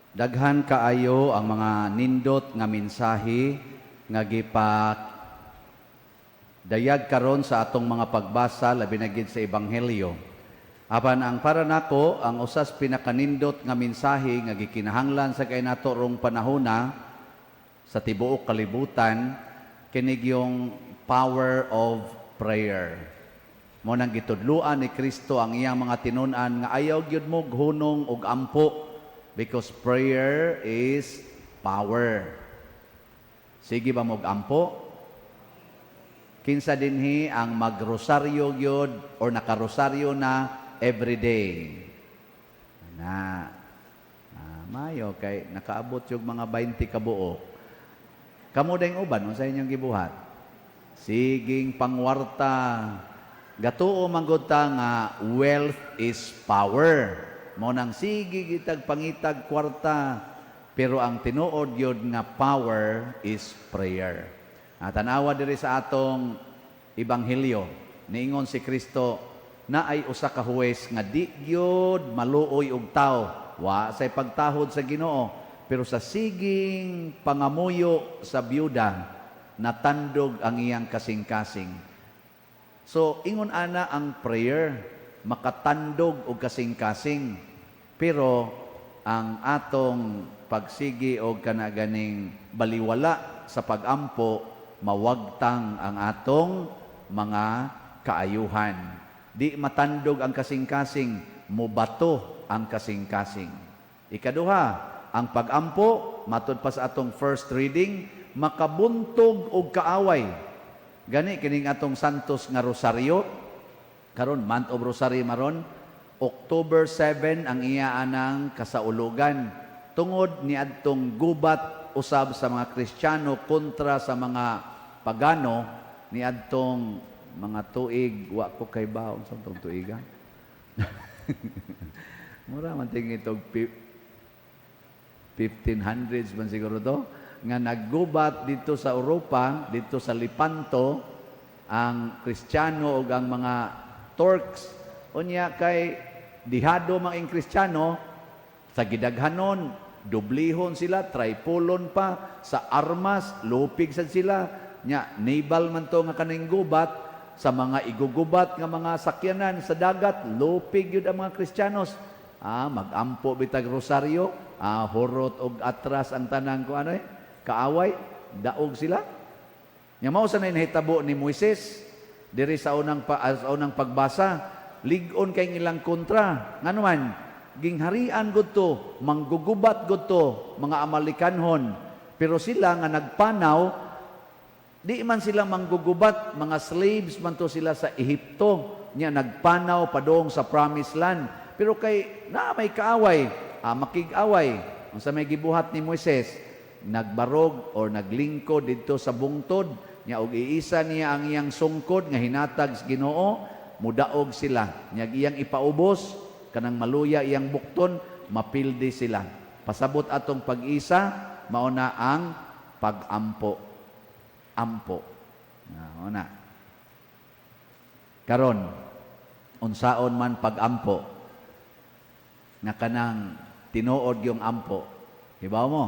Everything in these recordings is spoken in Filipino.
Daghan kaayo ang mga nindot nga mensahe nga dayag karon sa atong mga pagbasa labi na gid sa ebanghelyo. Apan ang para nako ang usas pinakanindot nga mensahe nga gikinahanglan sa kay nato rong panahona sa tibuok kalibutan kinig yung power of prayer. Mo nang gitudluan ni Kristo ang iyang mga tinun-an nga ayaw gyud mo hunong og ampo. Because prayer is power. Sige ba mag-ampo? Kinsa dinhi ang magrosaryo gyud or nakarosaryo na everyday. Mayo kay nakaabot yung mga 20 kabuok. Kamo dayong uban unsa inyong gibuhat? Siging pangwarta. Gatuo manggod ta nga wealth is power. Mo nang sige gitag pangitag kwarta, pero ang tinuod yun nga power is prayer. Tanawa diri sa atong ebanghelyo, niingon si Kristo na ay usa ka huwes nga di gyud maluoy og tao, wa say pagtahod sa Ginoo, pero sa siging pangamuyo sa byuda natandog ang iyang kasing-kasing. So ingon ana ang prayer makatandog og kasing-kasing. Pero ang atong pagsigi o kanaganing baliwala sa pagampo, mawagtang ang atong mga kaayuhan. Di matandog ang kasing-kasing, mubato ang kasing-kasing. Ikaduha, ang pagampo, matud pa sa atong first reading, makabuntog og kaaway. Gani kining atong santos nga rosaryo, karon month of rosary maron, October 7 ang iya anang kasaulugan tungod ni adtong gubat usab sa mga Kristiyano kontra sa mga pagano ni adtong mga tuig wa ko kay baon sa tong tuiga. Mura man ting itog 1500s man siguro to nga naggubat dito sa Europa, dito sa Lipanto ang Kristiyano ug ang mga Turks unya kay dihado mga Kristiyano sa gidaghanon, dublihon sila, tripolon pa, sa armas, lupig sad sila, nya naval man to nga kaning gubat, sa mga igugubat nga mga sakyanan sa dagat, lupig yun ang mga Kristiyanos. Magampo bitag rosaryo, horot og atras ang tanang ko kaaway, daog sila. Nya mao sa nahitabo ni Moises, diri sa unang pagbasa, ligon kay ilang kontra. Nga naman, gingharian gud to, manggugubat gud to, mga Amalikanhon. Pero sila nga nagpanaw, di man sila manggugubat, mga slaves man to sila sa Ehipto. Nya nagpanaw padong sa Promised Land. Pero kay na may kaaway, makig-away. Ang sa may gibuhat ni Moises, nagbarog or naglingkod dito sa bungtod, nya og iisa niya ang iyang sungkod nga hinatag sa Ginoo, mudaog sila, nya iyang ipaubos, kanang maluya iyang bukton, mapildi sila. Pasabot atong pag-isa, mauna ang pag-ampo. Ampo. Mauna. Karon, unsaon man pag-ampo, nga kanang tinuod yung ampo. Hibaw mo?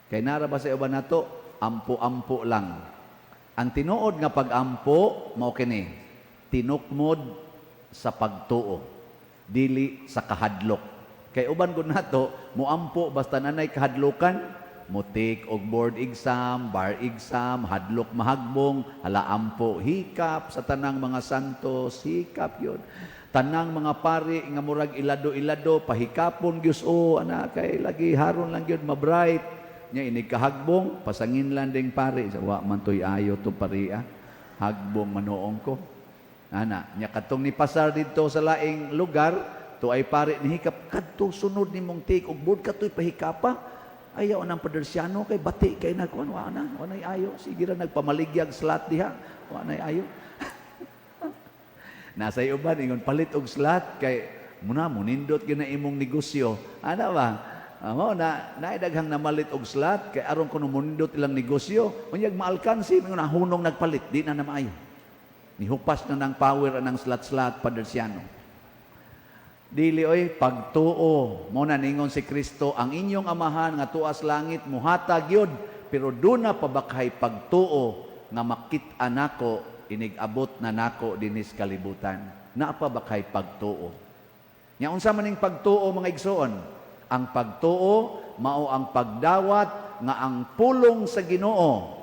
Kay nara ba sa iba nato, ampo-ampo lang. Ang tinuod nga pag-ampo, mao kini, tinukmod sa pagtuo, dili sa kahadlok. Kay uban gud nato, muampo basta nanay kahadlokan, mutik og board exam, bar exam, hadlok mahagbong, ampo, hikap sa tanang mga santos, hikap yun. Tanang mga pari nga murag ilado-ilado, pahikapon gyus kay lagi haron lang yun, mabright. Nya inig kahagbong, pasangin lang ding pari. Wa man to'y ayo to pari hagbong manoong ko. Nya katong ni pasar dito sa laing lugar, to ay pari ni hikap, kadto sunod ni mong take og board, kato'y pahikapa. Ayaw nang padersyano, kay bati, kay nagkuhan, wa na ayo. Sige ra nagpamaligyag slot diha, wa na ayo. Nasa iuban, ingon palit og slot, kay muna, munindot gina imong negosyo. Ano ba? Naidaghang namalit og slot kay aron kuno munindot ilang negosyo unyag maalkansi mga hunong nagpalit di na maayo. Nihupas na ng power anang slot padersyano. Dili oy pagtuo. Mo na ningon si Kristo, ang inyong amahan nga tuas langit muhatag yun, pero duna pa bakay pagtuo nga makit-an nako inigabot na nako dinis kalibutan. Naa pa bakay pagtuo. Nya unsa man ning pagtuo mga igsoon? Ang pagtuo mao ang pagdawat nga ang pulong sa Ginoo.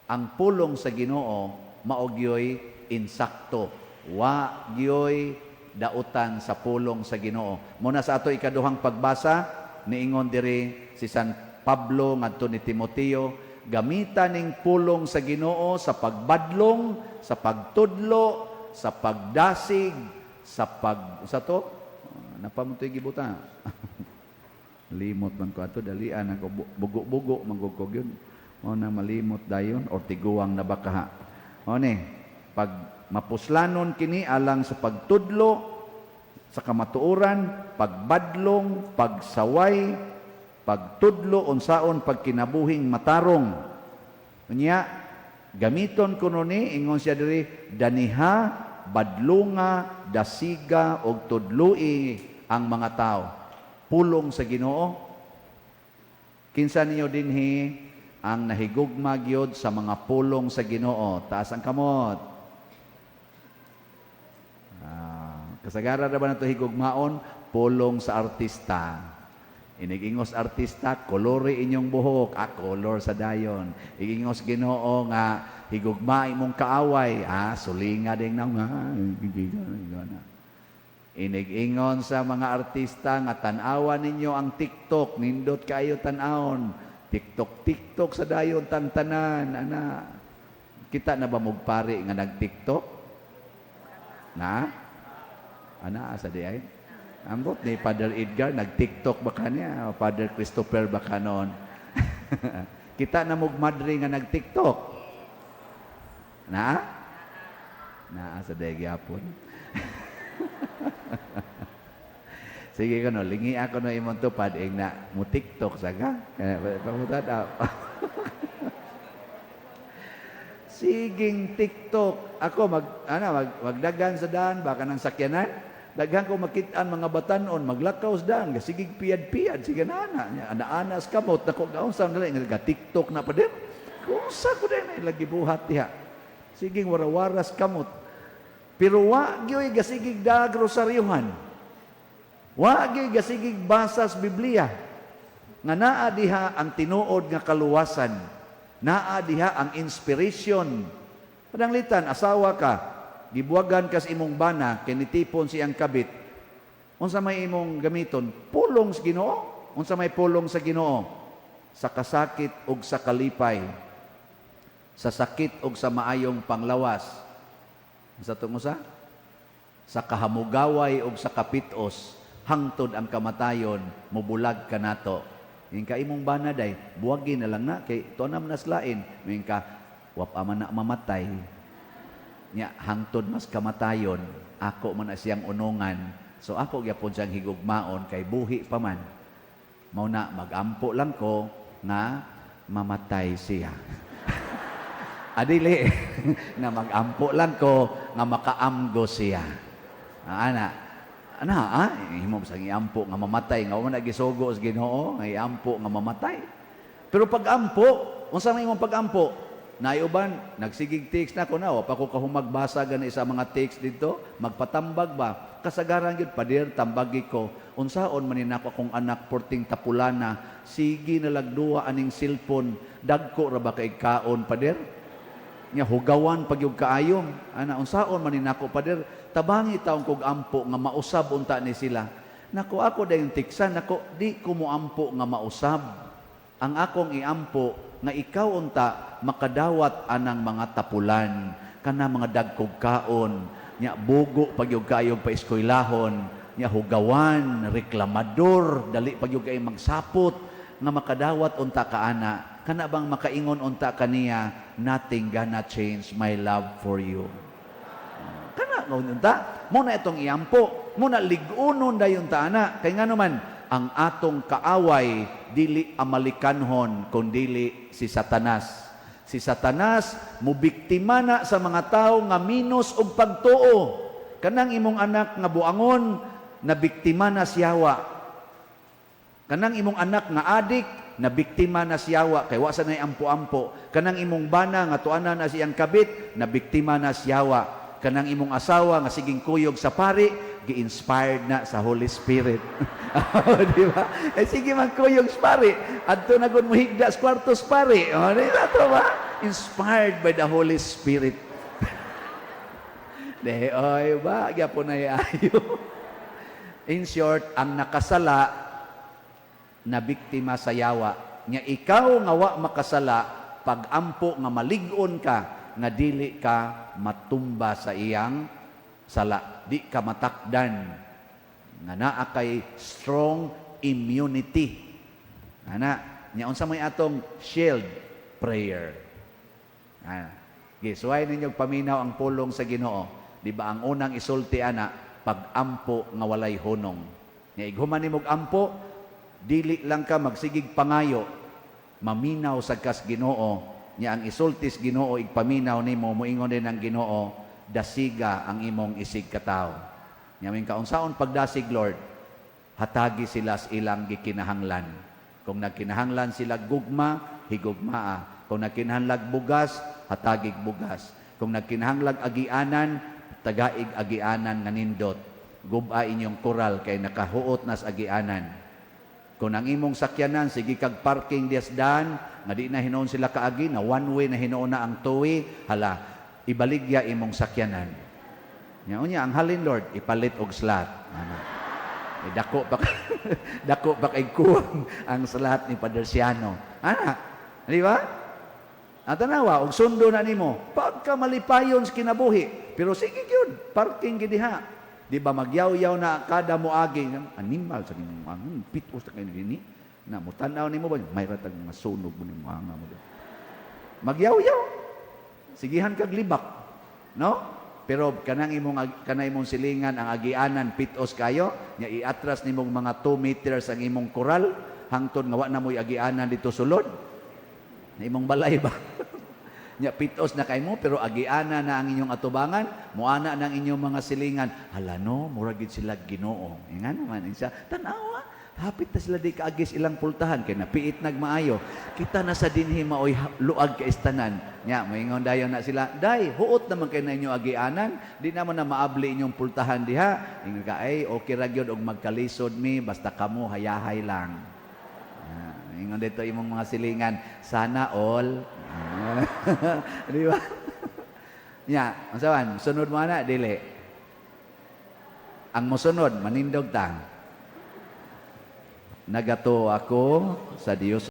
Ang pulong sa Ginoo mao gyoy insakto. Wa gyoy dautan sa pulong sa Ginoo. Muna sa ato ikaduhang pagbasa, niingon diri si San Pablo ngadto ni Timoteo, gamitan ning pulong sa Ginoo sa pagbadlong, sa pagtudlo, sa pagdasig, sa to napamutoy gibuta. Limot man ko ato dalian ako bugo-bugo manggugkog yun. Mao na malimot dayon or tiguang na bakaha. Mao ni pag mapuslanon kini alang sa pagtudlo, sa kamatuoran, pagbadlong, pagsaway, pagtudlo, unsaon pagkinabuhing matarong. Unya, gamiton kuno ni, ingon siya diri, daniha, badlunga, dasiga, og tudloi ang mga tao. Pulong sa Ginoo. Kinsa niyo dinhi ang nahigugma gyud sa mga pulong sa Ginoo. Taas ang kamot. Kasagaran na ba na ito higugmaon? Pulong sa artista. Inigingos artista, kolore inyong buhok. Kolor sa dayon. Igingos Ginoo nga, higugma imong kaaway. Sulinga din naman. Inig-ingon sa mga artista nga tanawan ninyo ang TikTok. Nindot kayo tanawon. TikTok sa dayon tantanan. Ana, kita na ba mugpari nga nag-TikTok? Na? Ana asa di ay? Ambot ni Father Edgar nag-TikTok baka niya, Father Christopher baka noon. Kita na mugmadri nga nag-TikTok. Na asa di gyapon. Sige kono, lingi ako no imong tupad ing na mo TikTok saga. Pamutad. Siging TikTok. Ako magdagan sa daan baka nang sakyanan. Daghan ko makit-an mga batanon maglakaw sa daan, sigig piyad-piyad sige na ana-anas kamot nako gaunsa dali nga TikTok na pa din. Kusa ko din lagi buhat diha. Siging warawaras kamot. Pero wa gyoy gasigig dag rosaryuhan. Wa gyoy gasigig basa sa Biblia. Nga naa diha ang tinuod nga kaluwasan. Naa diha ang inspiration. Padanglitan, asawa ka, gibuwagan kas imong bana, kinitipon siyang kabit. Unsa may imong gamiton? Pulong sa Ginoo. Unsa may pulong sa Ginoo? Sa kasakit ug sa kalipay. Sa sakit ug sa maayong panglawas. Sa tungusa? Sa kahamugaway ug sa kapitos, hangtod ang kamatayon, mubulag ka nato. Mingka imong bana day, buwagi na lang na kay tunam nas lain. Mingka wap ama na mamatay. Nya hangtod mas kamatayon, ako man siyang unungan. So ako gyapon siyang higugmaon kay buhi pa man. Mao na magampo lang ko nga mamatay siya. Adili na magampo lang ko nga makaamgo siya. Himo sa iampo nga mamatay nga wala gisugo sa Ginoo nga iampo nga mamatay. Pero pag-ampo, unsa may imong pag-ampo? Naiuban, nagsigig text na ko na, pa ko kahumagbasa gani sa mga text dito, magpatambag ba? Kasagaran gyud padir tambagi ko. Unsaon man ninako akong anak porting tapulana, sige nalagduwa aning cellphone, dagko ra ba kay kaon padir? Nya hugawan pag yung kaayom. Unsaon man ninako padir? Tabangi taong kog ampo nga mausab unta ni sila. Nako ako dayon tiksan, nako di ko mo ampo nga mausab. Ang akong iampo nga ikaw unta makadawat anang mga tapulan kana mga dagkog kaon nya bugo pag yung kayong pa eskwelahon nya hugawan reklamador dali pag yung kayong magsapot nga makadawat unta ka ana kana bang makaingon unta kaniya nothing gonna change my love for you. Kana unta mo na itong iampo mo na ligunon dayon ta ana kay ngano man ang atong kaaway dili Amalikanhon kundili si Satanas. Si Satanas mubiktima na sa mga tao nga minos og pagtuo. Kanang imong anak nga buangon na biktima na siyawa. Kanang imong anak nga adik, na biktima na siyawa, kay wasa na ampo-ampo. Kanang imong bana nga tuanan na siyang kabit, na biktima na siyawa. Kanang imong asawa nga siging kuyog sa pari, gi-inspired na sa Holy Spirit. Di ba? Eh sige magkuyog sa pari. Adto na gud mo higda sa kwartos pari. Di ba to ba? Inspired by the Holy Spirit. Oy ba? Gyapon na ayo. In short, ang nakasala na biktima sa yawa. Nya ikaw nga wa makasala, pag-ampo nga malig-on ka, nga dili ka matumba sa iyang sala. Di ka matakdan. Nga naa kay strong immunity. Nya unsa may atong shield prayer. Gisuway ninyong paminaw ang pulong sa Ginoo. Di ba ang unang isulti ana, pag-ampo nga walay hunong. Nya ighuman nimog ampo, dili lang ka magsigig pangayo, maminaw sa kas Ginoo. Nya ang isultis Ginoo igpaminaw nimo, moingon din ang Ginoo, dasiga ang imong isig kataw. Nya min kaunsaon pagdasig Lord, hatagi sila sa ilang gikinahanglan. Kung nagkinahanglan sila gugma, higugmaa. Kung nagkinahanglag bugas, hatagig bugas. Kung nagkinahanglag agianan, tagaig agianan nga nindot. Guba inyong koral kay nakahuot nas agianan. Kung ang imong sakyanan, sige kag parking diasdan, nga di na hinoon sila kaagi, na one way na hinoon na ang two-way, hala, ibaligya imong sakyanan. Unya, ang halin Lord, ipalit og slat. Dako pa kay kuwang ang slat ni Padre Siano. Di ba? Ang tanawa, og sundo na nimo, pagka malipayon sa kinabuhi, pero sige yun, parking gidiha. Di ba magyaw-yaw na kada moagi, animal sa nimo, pitos na kayo nini, na mutanaw nimo ba, may ratag masunog mo nimo, mo. Magyaw-yaw, sigihan kag libak, no? Pero kanang imong silingan, ang agianan, pitos kayo, nya iatras nimong mga 2 meters ang imong koral, hangtod nga wa na mo'y agianan dito sulod, na imong balay ba? Nya pitos na kay mo, pero agiana na ang inyong atubangan, muana ng inyong mga silingan. Hala no, murag gid sila Ginoo. Nga naman, isa, tanawa, hapit na sila di kaagis ilang pultahan, kay napiit nagmaayo. Kita na sa dinhi maoy luag ka istanan. Nya, moingon dayon na sila, day, huot naman kay na inyo agianan, di naman na maabli inyong pultahan diha. Ingon ka, ay, okay ra gyud og magkalisod mi, basta kamo hayahay lang. Ingon dito imong mga silingan, sana all. Di ba? Nya, masawan, sunod mo na, dili. Ang musunod, manindog ta. Nagato ako sa Dios